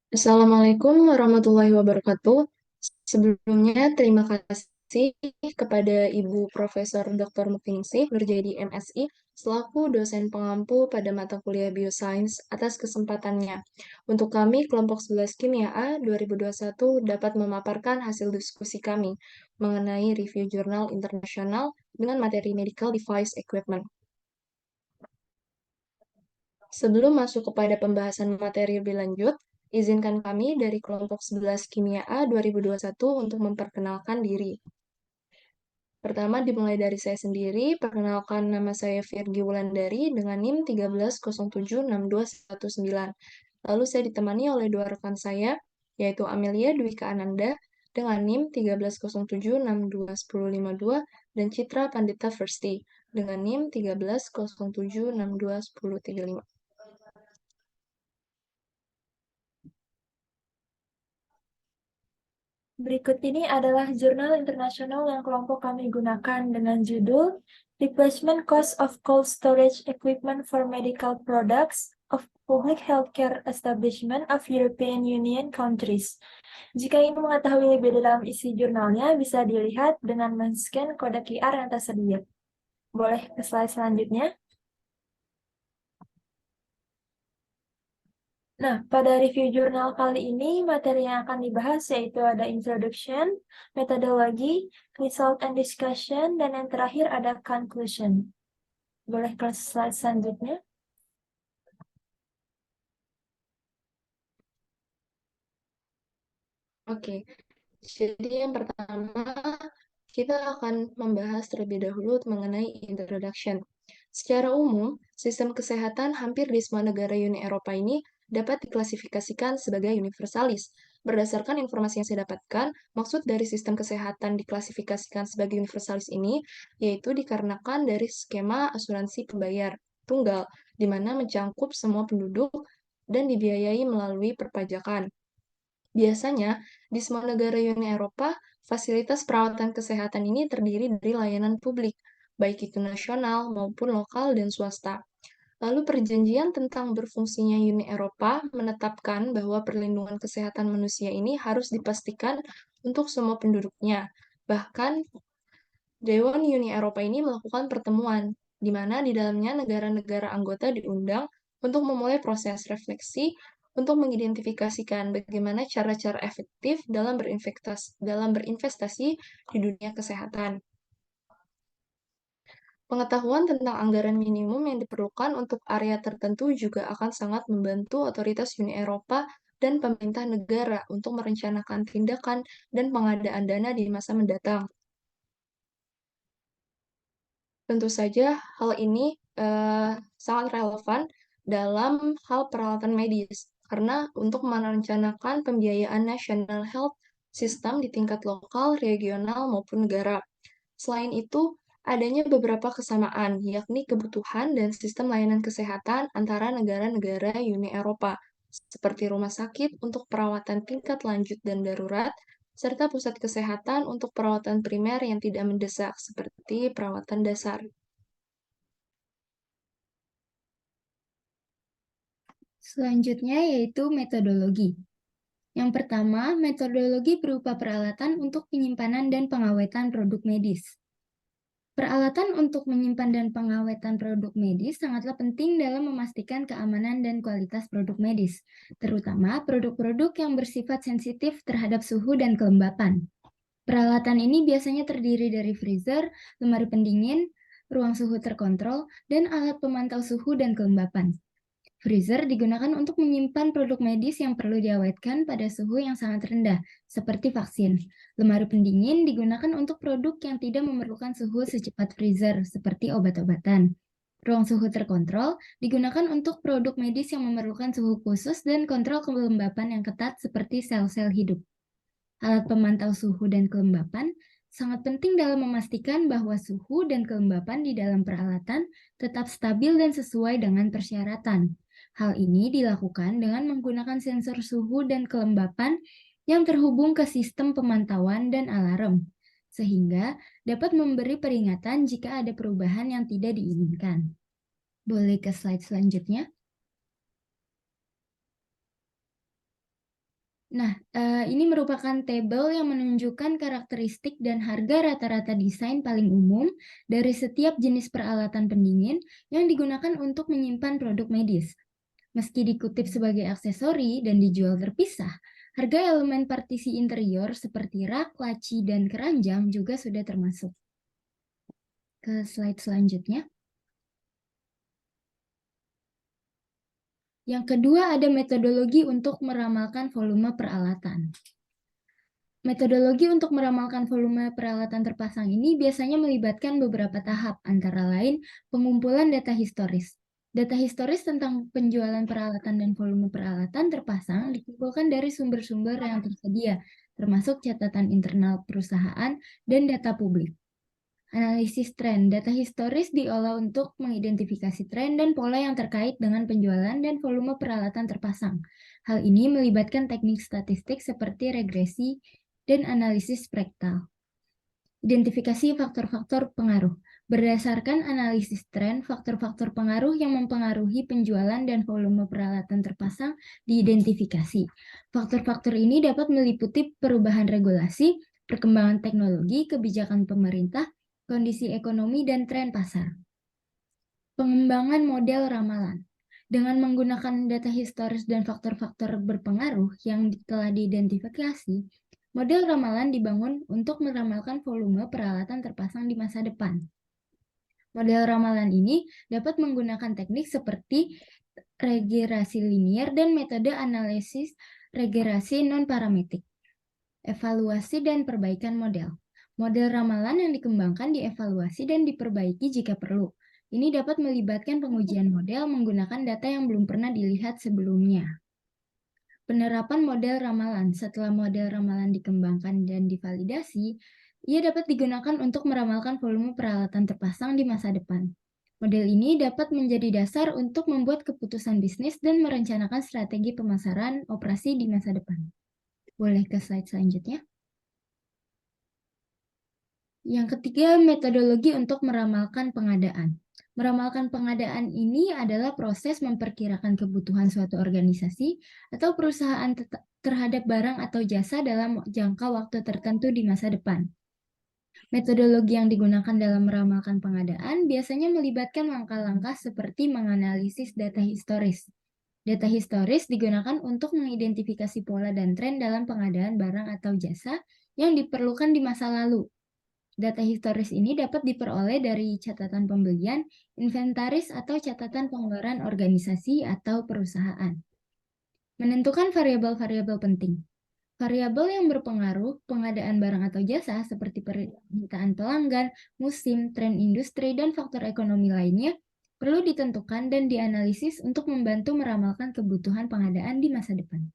Assalamualaikum warahmatullahi wabarakatuh. Sebelumnya, terima kasih kepada Ibu Profesor Dr. Mukningsih Nurjadi MSI selaku dosen pengampu pada mata kuliah Biosains atas kesempatannya. Untuk kami, kelompok 11 Kimia A 2021 dapat memaparkan hasil diskusi kami mengenai review jurnal internasional dengan materi medical device equipment. Sebelum masuk kepada pembahasan materi lebih lanjut, izinkan kami dari kelompok 11 Kimia A 2021 untuk memperkenalkan diri. Pertama dimulai dari saya sendiri, perkenalkan nama saya Virgi Wulandari dengan NIM 13076219. Lalu saya ditemani oleh dua rekan saya, yaitu Amelia Dwika Ananda dengan NIM 1307621052 dan Citra Pandita Firsti dengan NIM 1307621035. Berikut ini adalah jurnal internasional yang kelompok kami gunakan dengan judul Replacement Cost of Cold Storage Equipment for Medical Products of Public Healthcare Establishment of European Union Countries. Jika ingin mengetahui lebih dalam isi jurnalnya, bisa dilihat dengan men-scan kode QR yang tersedia. Boleh ke slide selanjutnya? Nah, pada review jurnal kali ini, materi yang akan dibahas yaitu ada introduction, metodologi, result and discussion, dan yang terakhir ada conclusion. Boleh ke slide selanjutnya? Oke, jadi yang pertama kita akan membahas terlebih dahulu mengenai introduction. Secara umum, sistem kesehatan hampir di semua negara Uni Eropa ini dapat diklasifikasikan sebagai universalis. Berdasarkan informasi yang saya dapatkan, maksud dari sistem kesehatan diklasifikasikan sebagai universalis ini yaitu dikarenakan dari skema asuransi pembayar tunggal, di mana mencangkup semua penduduk dan dibiayai melalui perpajakan. Biasanya, di semua negara Uni Eropa, fasilitas perawatan kesehatan ini terdiri dari layanan publik, baik itu nasional maupun lokal dan swasta. Lalu perjanjian tentang berfungsinya Uni Eropa menetapkan bahwa perlindungan kesehatan manusia ini harus dipastikan untuk semua penduduknya. Bahkan, Dewan Uni Eropa ini melakukan pertemuan, di mana di dalamnya negara-negara anggota diundang untuk memulai proses refleksi untuk mengidentifikasikan bagaimana cara-cara efektif dalam berinvestasi di dunia kesehatan. Pengetahuan tentang anggaran minimum yang diperlukan untuk area tertentu juga akan sangat membantu otoritas Uni Eropa dan pemerintah negara untuk merencanakan tindakan dan pengadaan dana di masa mendatang. Tentu saja hal ini sangat relevan dalam hal peralatan medis, karena untuk merencanakan pembiayaan national health system di tingkat lokal, regional, maupun negara. Selain itu, adanya beberapa kesamaan, yakni kebutuhan dan sistem layanan kesehatan antara negara-negara Uni Eropa, seperti rumah sakit untuk perawatan tingkat lanjut dan darurat, serta pusat kesehatan untuk perawatan primer yang tidak mendesak, seperti perawatan dasar. Selanjutnya yaitu metodologi. Yang pertama, metodologi berupa peralatan untuk penyimpanan dan pengawetan produk medis. Peralatan untuk menyimpan dan pengawetan produk medis sangatlah penting dalam memastikan keamanan dan kualitas produk medis, terutama produk-produk yang bersifat sensitif terhadap suhu dan kelembapan. Peralatan ini biasanya terdiri dari freezer, lemari pendingin, ruang suhu terkontrol, dan alat pemantau suhu dan kelembapan. Freezer digunakan untuk menyimpan produk medis yang perlu diawetkan pada suhu yang sangat rendah, seperti vaksin. Lemari pendingin digunakan untuk produk yang tidak memerlukan suhu secepat freezer, seperti obat-obatan. Ruang suhu terkontrol digunakan untuk produk medis yang memerlukan suhu khusus dan kontrol kelembapan yang ketat seperti sel-sel hidup. Alat pemantau suhu dan kelembapan sangat penting dalam memastikan bahwa suhu dan kelembapan di dalam peralatan tetap stabil dan sesuai dengan persyaratan. Hal ini dilakukan dengan menggunakan sensor suhu dan kelembapan yang terhubung ke sistem pemantauan dan alarm, sehingga dapat memberi peringatan jika ada perubahan yang tidak diinginkan. Boleh ke slide selanjutnya? Nah, ini merupakan tabel yang menunjukkan karakteristik dan harga rata-rata desain paling umum dari setiap jenis peralatan pendingin yang digunakan untuk menyimpan produk medis. Meski dikutip sebagai aksesori dan dijual terpisah, harga elemen partisi interior seperti rak, laci, dan keranjang juga sudah termasuk. Ke slide selanjutnya. Yang kedua ada metodologi untuk meramalkan volume peralatan. Metodologi untuk meramalkan volume peralatan terpasang ini biasanya melibatkan beberapa tahap, antara lain pengumpulan data historis. Data historis tentang penjualan peralatan dan volume peralatan terpasang dikumpulkan dari sumber-sumber yang tersedia, termasuk catatan internal perusahaan dan data publik. Analisis tren. Data historis diolah untuk mengidentifikasi tren dan pola yang terkait dengan penjualan dan volume peralatan terpasang. Hal ini melibatkan teknik statistik seperti regresi dan analisis fraktal. Identifikasi faktor-faktor pengaruh. Berdasarkan analisis tren, faktor-faktor pengaruh yang mempengaruhi penjualan dan volume peralatan terpasang diidentifikasi. Faktor-faktor ini dapat meliputi perubahan regulasi, perkembangan teknologi, kebijakan pemerintah, kondisi ekonomi, dan tren pasar. Pengembangan model ramalan. Dengan menggunakan data historis dan faktor-faktor berpengaruh yang telah diidentifikasi, model ramalan dibangun untuk meramalkan volume peralatan terpasang di masa depan. Model ramalan ini dapat menggunakan teknik seperti regresi linier dan metode analisis regresi non-parametrik. Evaluasi dan perbaikan model. Model ramalan yang dikembangkan dievaluasi dan diperbaiki jika perlu. Ini dapat melibatkan pengujian model menggunakan data yang belum pernah dilihat sebelumnya. Penerapan model ramalan. Setelah model ramalan dikembangkan dan divalidasi, ia dapat digunakan untuk meramalkan volume peralatan terpasang di masa depan. Model ini dapat menjadi dasar untuk membuat keputusan bisnis dan merencanakan strategi pemasaran operasi di masa depan. Boleh ke slide selanjutnya. Yang ketiga, metodologi untuk meramalkan pengadaan. Meramalkan pengadaan ini adalah proses memperkirakan kebutuhan suatu organisasi atau perusahaan terhadap barang atau jasa dalam jangka waktu tertentu di masa depan. Metodologi yang digunakan dalam meramalkan pengadaan biasanya melibatkan langkah-langkah seperti menganalisis data historis. Data historis digunakan untuk mengidentifikasi pola dan tren dalam pengadaan barang atau jasa yang diperlukan di masa lalu. Data historis ini dapat diperoleh dari catatan pembelian, inventaris, atau catatan pengeluaran organisasi atau perusahaan. Menentukan variabel-variabel penting. Variabel yang berpengaruh pengadaan barang atau jasa seperti permintaan pelanggan, musim, tren industri, dan faktor ekonomi lainnya perlu ditentukan dan dianalisis untuk membantu meramalkan kebutuhan pengadaan di masa depan.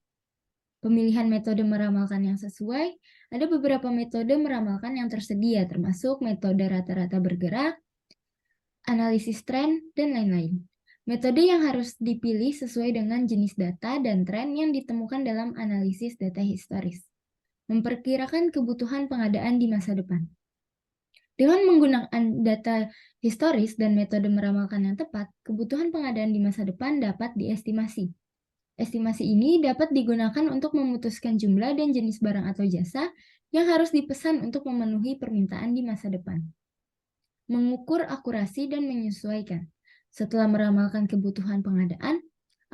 Pemilihan metode meramalkan yang sesuai, ada beberapa metode meramalkan yang tersedia, termasuk metode rata-rata bergerak, analisis tren, dan lain-lain. Metode yang harus dipilih sesuai dengan jenis data dan tren yang ditemukan dalam analisis data historis. Memperkirakan kebutuhan pengadaan di masa depan. Dengan menggunakan data historis dan metode meramalkan yang tepat, kebutuhan pengadaan di masa depan dapat diestimasi. Estimasi ini dapat digunakan untuk memutuskan jumlah dan jenis barang atau jasa yang harus dipesan untuk memenuhi permintaan di masa depan. Mengukur akurasi dan menyesuaikan. Setelah meramalkan kebutuhan pengadaan,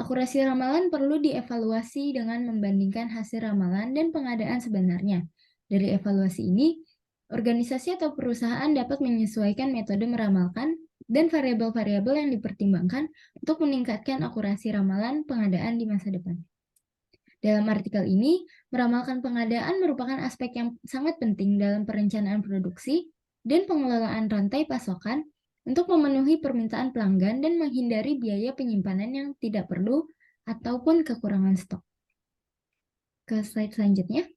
akurasi ramalan perlu dievaluasi dengan membandingkan hasil ramalan dan pengadaan sebenarnya. Dari evaluasi ini, organisasi atau perusahaan dapat menyesuaikan metode meramalkan dan variabel-variabel yang dipertimbangkan untuk meningkatkan akurasi ramalan pengadaan di masa depan. Dalam artikel ini, meramalkan pengadaan merupakan aspek yang sangat penting dalam perencanaan produksi dan pengelolaan rantai pasokan untuk memenuhi permintaan pelanggan dan menghindari biaya penyimpanan yang tidak perlu ataupun kekurangan stok. Ke slide selanjutnya.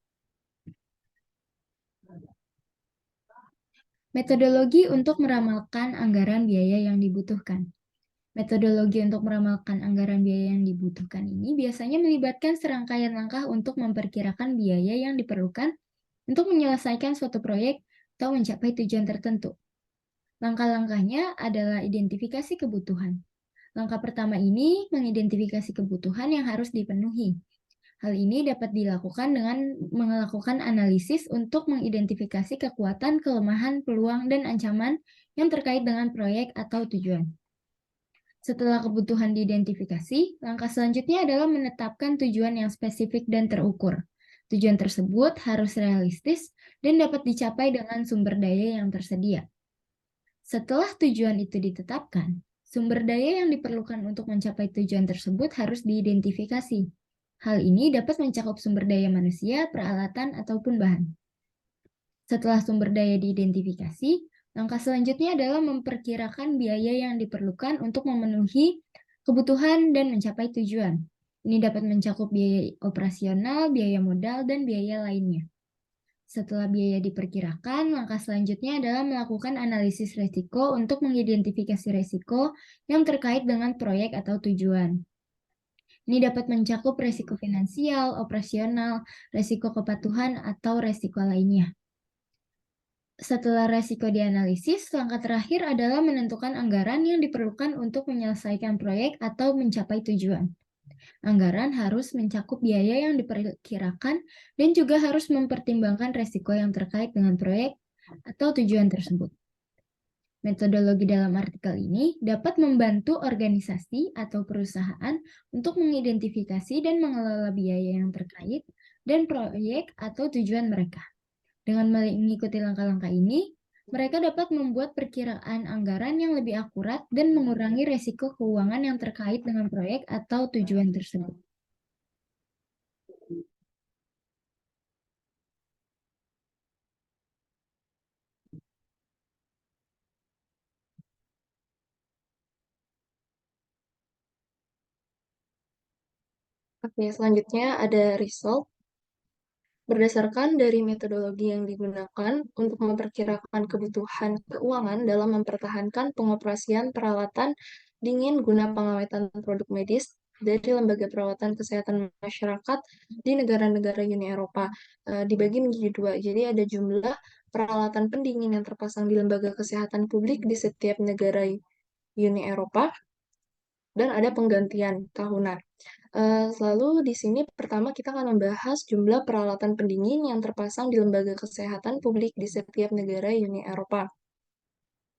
Metodologi untuk meramalkan anggaran biaya yang dibutuhkan. Metodologi untuk meramalkan anggaran biaya yang dibutuhkan ini biasanya melibatkan serangkaian langkah untuk memperkirakan biaya yang diperlukan untuk menyelesaikan suatu proyek atau mencapai tujuan tertentu. Langkah-langkahnya adalah identifikasi kebutuhan. Langkah pertama ini mengidentifikasi kebutuhan yang harus dipenuhi. Hal ini dapat dilakukan dengan melakukan analisis untuk mengidentifikasi kekuatan, kelemahan, peluang, dan ancaman yang terkait dengan proyek atau tujuan. Setelah kebutuhan diidentifikasi, langkah selanjutnya adalah menetapkan tujuan yang spesifik dan terukur. Tujuan tersebut harus realistis dan dapat dicapai dengan sumber daya yang tersedia. Setelah tujuan itu ditetapkan, sumber daya yang diperlukan untuk mencapai tujuan tersebut harus diidentifikasi. Hal ini dapat mencakup sumber daya manusia, peralatan, ataupun bahan. Setelah sumber daya diidentifikasi, langkah selanjutnya adalah memperkirakan biaya yang diperlukan untuk memenuhi kebutuhan dan mencapai tujuan. Ini dapat mencakup biaya operasional, biaya modal, dan biaya lainnya. Setelah biaya diperkirakan, langkah selanjutnya adalah melakukan analisis risiko untuk mengidentifikasi risiko yang terkait dengan proyek atau tujuan. Ini dapat mencakup risiko finansial, operasional, risiko kepatuhan, atau risiko lainnya. Setelah resiko dianalisis, langkah terakhir adalah menentukan anggaran yang diperlukan untuk menyelesaikan proyek atau mencapai tujuan. Anggaran harus mencakup biaya yang diperkirakan dan juga harus mempertimbangkan resiko yang terkait dengan proyek atau tujuan tersebut. Metodologi dalam artikel ini dapat membantu organisasi atau perusahaan untuk mengidentifikasi dan mengelola biaya yang terkait dan proyek atau tujuan mereka. Dengan mengikuti langkah-langkah ini, mereka dapat membuat perkiraan anggaran yang lebih akurat dan mengurangi resiko keuangan yang terkait dengan proyek atau tujuan tersebut. Oke, selanjutnya ada result. Berdasarkan dari metodologi yang digunakan untuk memperkirakan kebutuhan keuangan dalam mempertahankan pengoperasian peralatan dingin guna pengawetan produk medis dari lembaga perawatan kesehatan masyarakat di negara-negara Uni Eropa dibagi menjadi dua. Jadi ada jumlah peralatan pendingin yang terpasang di lembaga kesehatan publik di setiap negara Uni Eropa dan ada penggantian tahunan. Lalu di sini pertama kita akan membahas jumlah peralatan pendingin yang terpasang di lembaga kesehatan publik di setiap negara Uni Eropa.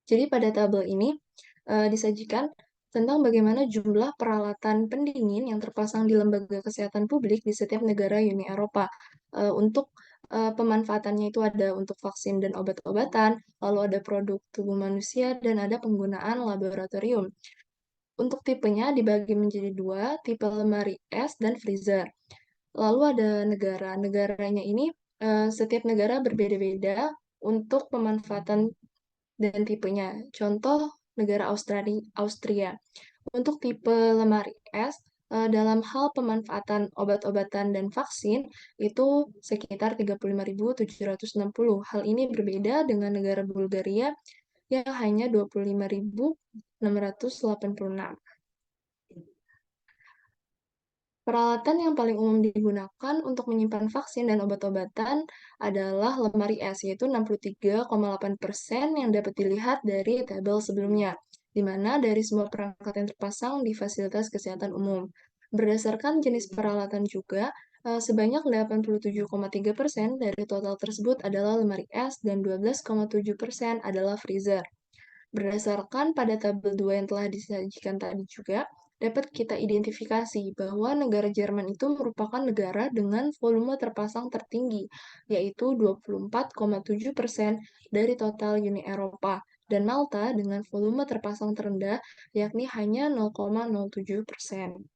Jadi pada tabel ini disajikan tentang bagaimana jumlah peralatan pendingin yang terpasang di lembaga kesehatan publik di setiap negara Uni Eropa. Untuk pemanfaatannya itu ada untuk vaksin dan obat-obatan, lalu ada produk tubuh manusia, dan ada penggunaan laboratorium. Untuk tipenya dibagi menjadi dua, tipe lemari es dan freezer. Lalu ada negara. Negaranya ini, setiap negara berbeda-beda untuk pemanfaatan dan tipenya. Contoh, negara Austria. Untuk tipe lemari es, dalam hal pemanfaatan obat-obatan dan vaksin, itu sekitar 35.760. Hal ini berbeda dengan negara Bulgaria yang hanya 25.686. Peralatan yang paling umum digunakan untuk menyimpan vaksin dan obat-obatan adalah lemari es, yaitu 63,8% yang dapat dilihat dari tabel sebelumnya, di mana dari semua perangkat yang terpasang di fasilitas kesehatan umum. Berdasarkan jenis peralatan juga, sebanyak 87,3% dari total tersebut adalah lemari es dan 12,7% adalah freezer. Berdasarkan pada tabel 2 yang telah disajikan tadi juga, dapat kita identifikasi bahwa negara Jerman itu merupakan negara dengan volume terpasang tertinggi, yaitu 24,7% dari total Uni Eropa, dan Malta dengan volume terpasang terendah, yakni hanya 0,07%.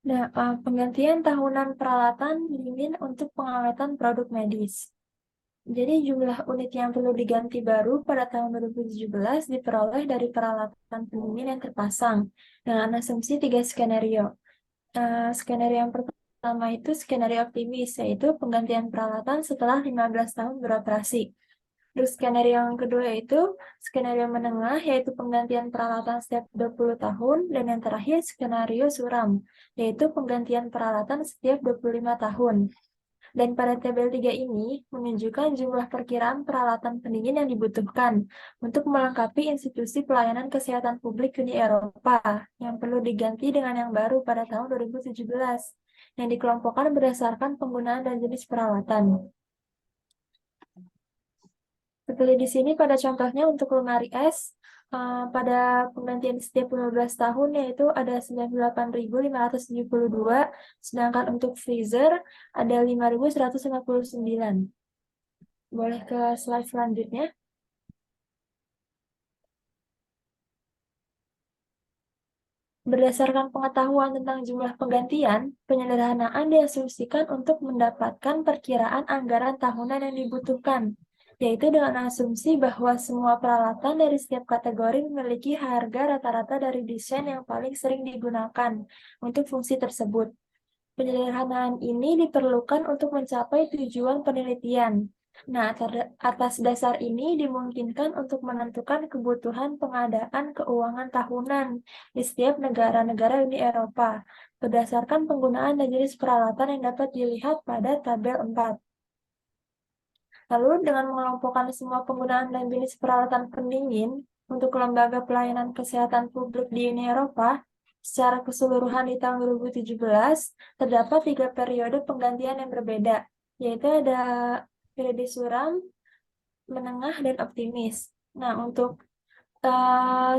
Nah, penggantian tahunan peralatan dingin untuk pengawetan produk medis. Jadi jumlah unit yang perlu diganti baru pada tahun 2017 diperoleh dari peralatan pendingin yang terpasang dengan asumsi 3 skenario. Skenario yang pertama itu skenario optimis, yaitu penggantian peralatan setelah 15 tahun beroperasi. Terus skenario yang kedua itu skenario menengah, yaitu penggantian peralatan setiap 20 tahun. Dan yang terakhir skenario suram, yaitu penggantian peralatan setiap 25 tahun. Dan pada tabel 3 ini menunjukkan jumlah perkiraan peralatan pendingin yang dibutuhkan untuk melengkapi institusi pelayanan kesehatan publik Uni Eropa yang perlu diganti dengan yang baru pada tahun 2017 yang dikelompokkan berdasarkan penggunaan dan jenis peralatan. Seperti di sini pada contohnya untuk lemari es, pada penggantian setiap 15 tahun yaitu ada 98.572, sedangkan untuk freezer ada 5.159. Boleh ke slide selanjutnya. Berdasarkan pengetahuan tentang jumlah penggantian, penyederhanaan diasumsikan untuk mendapatkan perkiraan anggaran tahunan yang dibutuhkan, yaitu dengan asumsi bahwa semua peralatan dari setiap kategori memiliki harga rata-rata dari desain yang paling sering digunakan untuk fungsi tersebut. Penyederhanaan ini diperlukan untuk mencapai tujuan penelitian. Nah, atas dasar ini dimungkinkan untuk menentukan kebutuhan pengadaan keuangan tahunan di setiap negara-negara Uni Eropa berdasarkan penggunaan dan jenis peralatan yang dapat dilihat pada tabel 4. Lalu dengan mengelompokkan semua penggunaan dan jenis peralatan pendingin untuk lembaga pelayanan kesehatan publik di Uni Eropa, secara keseluruhan di tahun 2017, terdapat 3 periode penggantian yang berbeda, yaitu ada periode suram, menengah, dan optimis. Nah, untuk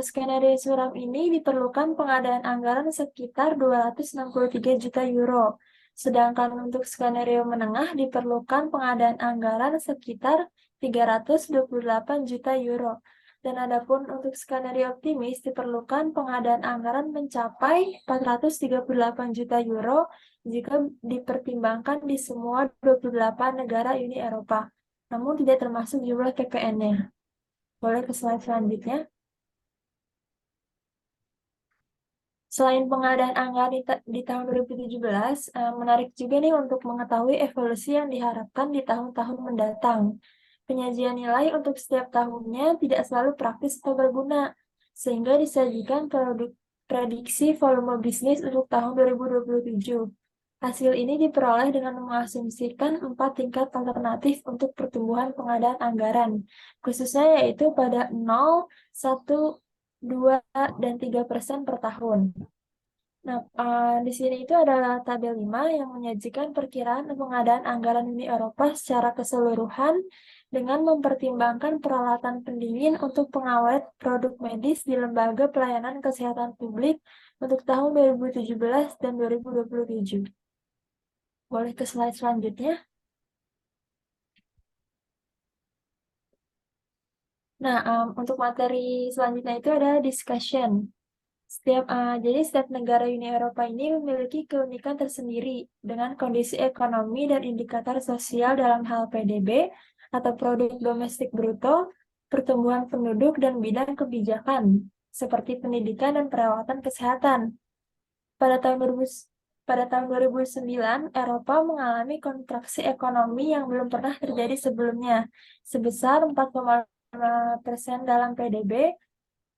skenario suram ini diperlukan pengadaan anggaran sekitar 263 juta euro. Sedangkan untuk skenario menengah diperlukan pengadaan anggaran sekitar 328 juta euro. Dan adapun untuk skenario optimis diperlukan pengadaan anggaran mencapai 438 juta euro jika dipertimbangkan di semua 28 negara Uni Eropa, namun tidak termasuk jumlah PPN-nya. Boleh ke slide selanjutnya. Selain pengadaan anggaran di tahun 2017, menarik juga nih untuk mengetahui evolusi yang diharapkan di tahun-tahun mendatang. Penyajian nilai untuk setiap tahunnya tidak selalu praktis atau berguna, sehingga disajikan prediksi volume bisnis untuk tahun 2027. Hasil ini diperoleh dengan mengasumsikan 4 tingkat alternatif untuk pertumbuhan pengadaan anggaran, khususnya yaitu pada 0, 1, 2, dan 3% per tahun. Nah, di sini itu adalah tabel 5 yang menyajikan perkiraan pengadaan anggaran Uni Eropa secara keseluruhan dengan mempertimbangkan peralatan pendingin untuk pengawet produk medis di lembaga pelayanan kesehatan publik untuk tahun 2017 dan 2027. Boleh ke slide selanjutnya. Nah, untuk materi selanjutnya itu ada discussion. Jadi setiap negara Uni Eropa ini memiliki keunikan tersendiri dengan kondisi ekonomi dan indikator sosial dalam hal PDB atau produk domestik bruto, pertumbuhan penduduk, dan bidang kebijakan seperti pendidikan dan perawatan kesehatan. Pada tahun 2009, Eropa mengalami kontraksi ekonomi yang belum pernah terjadi sebelumnya, sebesar 4,5% dalam PDB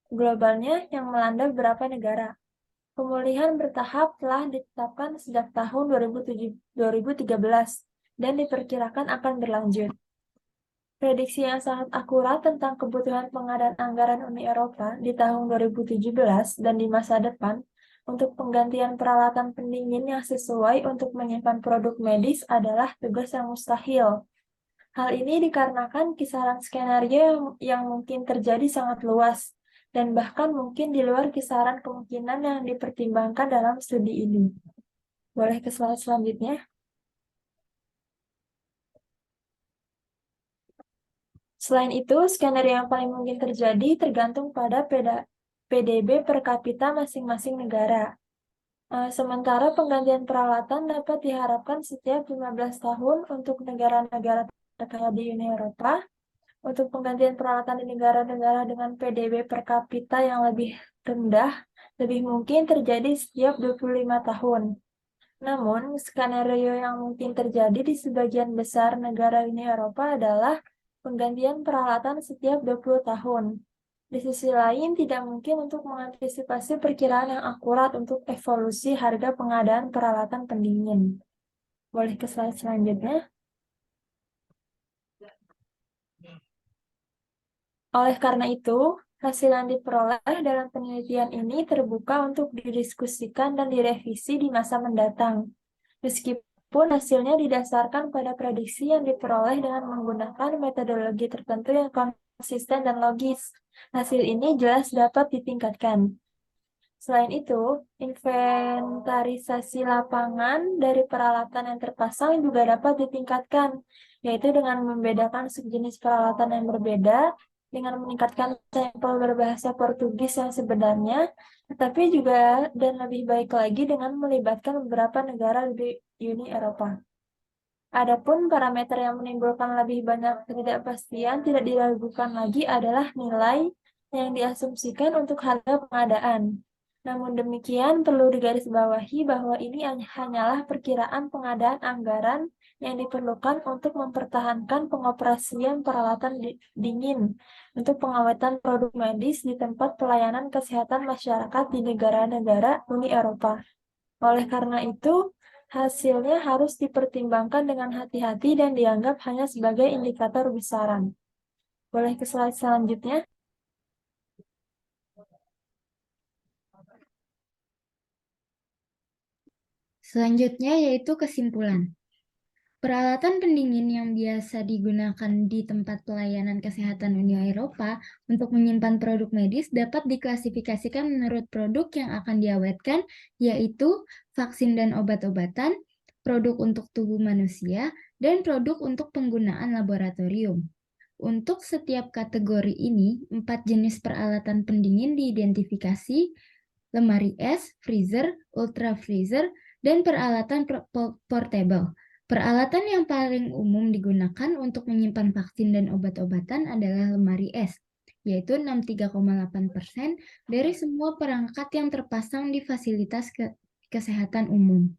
globalnya yang melanda beberapa negara. Pemulihan bertahap telah ditetapkan sejak tahun 2013 dan diperkirakan akan berlanjut. Prediksi yang sangat akurat tentang kebutuhan pengadaan anggaran Uni Eropa di tahun 2017 dan di masa depan untuk penggantian peralatan pendingin yang sesuai untuk menyimpan produk medis adalah tugas yang mustahil. Hal ini dikarenakan kisaran skenario yang mungkin terjadi sangat luas, dan bahkan mungkin di luar kisaran kemungkinan yang dipertimbangkan dalam studi ini. Boleh ke slide selanjutnya. Selain itu, skenario yang paling mungkin terjadi tergantung pada PDB per kapita masing-masing negara. Sementara penggantian peralatan dapat diharapkan setiap 15 tahun untuk negara-negara terkaya di Uni Eropa. Untuk penggantian peralatan di negara-negara dengan PDB per kapita yang lebih rendah, lebih mungkin terjadi setiap 25 tahun. Namun, skenario yang mungkin terjadi di sebagian besar negara Uni Eropa adalah penggantian peralatan setiap 20 tahun. Di sisi lain, tidak mungkin untuk mengantisipasi perkiraan yang akurat untuk evolusi harga pengadaan peralatan pendingin. Boleh ke slide selanjutnya. Oleh karena itu, hasil yang diperoleh dalam penelitian ini terbuka untuk didiskusikan dan direvisi di masa mendatang. Meskipun hasilnya didasarkan pada prediksi yang diperoleh dengan menggunakan metodologi tertentu yang konsisten dan logis, hasil ini jelas dapat ditingkatkan. Selain itu, inventarisasi lapangan dari peralatan yang terpasang juga dapat ditingkatkan, yaitu dengan membedakan subjenis peralatan yang berbeda, dengan meningkatkan sampel berbahasa Portugis yang sebenarnya, tetapi juga dan lebih baik lagi dengan melibatkan beberapa negara di Uni Eropa. Adapun parameter yang menimbulkan lebih banyak ketidakpastian tidak diragukan lagi adalah nilai yang diasumsikan untuk harga pengadaan. Namun demikian, perlu digarisbawahi bahwa ini hanyalah perkiraan pengadaan anggaran yang diperlukan untuk mempertahankan pengoperasian peralatan dingin untuk pengawetan produk medis di tempat pelayanan kesehatan masyarakat di negara-negara Uni Eropa. Oleh karena itu, hasilnya harus dipertimbangkan dengan hati-hati dan dianggap hanya sebagai indikator besaran. Boleh ke slide selanjutnya? Selanjutnya yaitu kesimpulan. Peralatan pendingin yang biasa digunakan di tempat pelayanan kesehatan Uni Eropa untuk menyimpan produk medis dapat diklasifikasikan menurut produk yang akan diawetkan, yaitu vaksin dan obat-obatan, produk untuk tubuh manusia, dan produk untuk penggunaan laboratorium. Untuk setiap kategori ini, 4 jenis peralatan pendingin diidentifikasi: lemari es, freezer, ultra freezer, dan peralatan portable. Peralatan yang paling umum digunakan untuk menyimpan vaksin dan obat-obatan adalah lemari es, yaitu 63,8% dari semua perangkat yang terpasang di fasilitas kesehatan umum.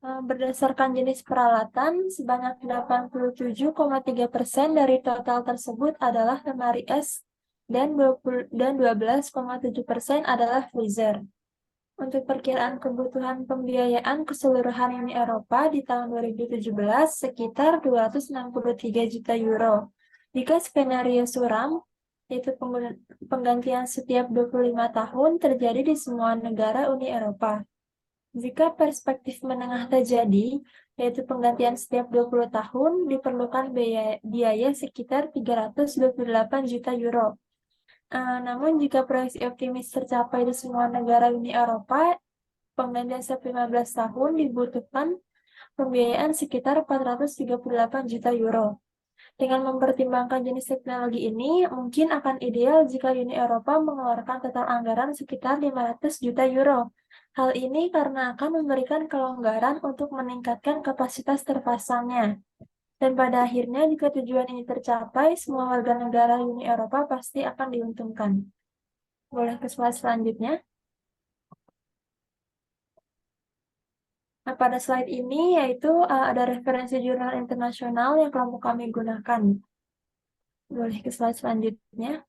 Berdasarkan jenis peralatan, sebanyak 87,3% dari total tersebut adalah lemari es dan 12,7% adalah freezer. Untuk perkiraan kebutuhan pembiayaan keseluruhan Uni Eropa di tahun 2017 sekitar 263 juta euro. Jika skenario suram, yaitu penggantian setiap 25 tahun terjadi di semua negara Uni Eropa. Jika perspektif menengah terjadi, yaitu penggantian setiap 20 tahun, diperlukan biaya sekitar 328 juta euro. Namun jika proyeksi optimis tercapai di semua negara Uni Eropa, penggantian setiap 15 tahun dibutuhkan pembiayaan sekitar 438 juta euro. Dengan mempertimbangkan jenis teknologi ini, mungkin akan ideal jika Uni Eropa mengeluarkan total anggaran sekitar 500 juta euro. Hal ini karena akan memberikan kelonggaran untuk meningkatkan kapasitas terpasangnya. Dan pada akhirnya, jika tujuan ini tercapai, semua warga negara Uni Eropa pasti akan diuntungkan. Boleh ke slide selanjutnya. Nah, pada slide ini yaitu ada referensi jurnal internasional yang kelompok kami gunakan. Boleh ke slide selanjutnya.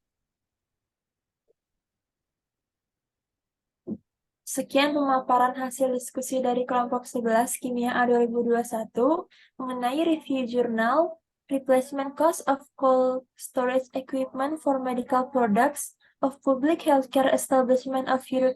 Sekian pemaparan hasil diskusi dari kelompok 11 Kimia A 2021 mengenai review jurnal Replacement Cost of Cold Storage Equipment for Medical Products of Public Healthcare Establishment of Europe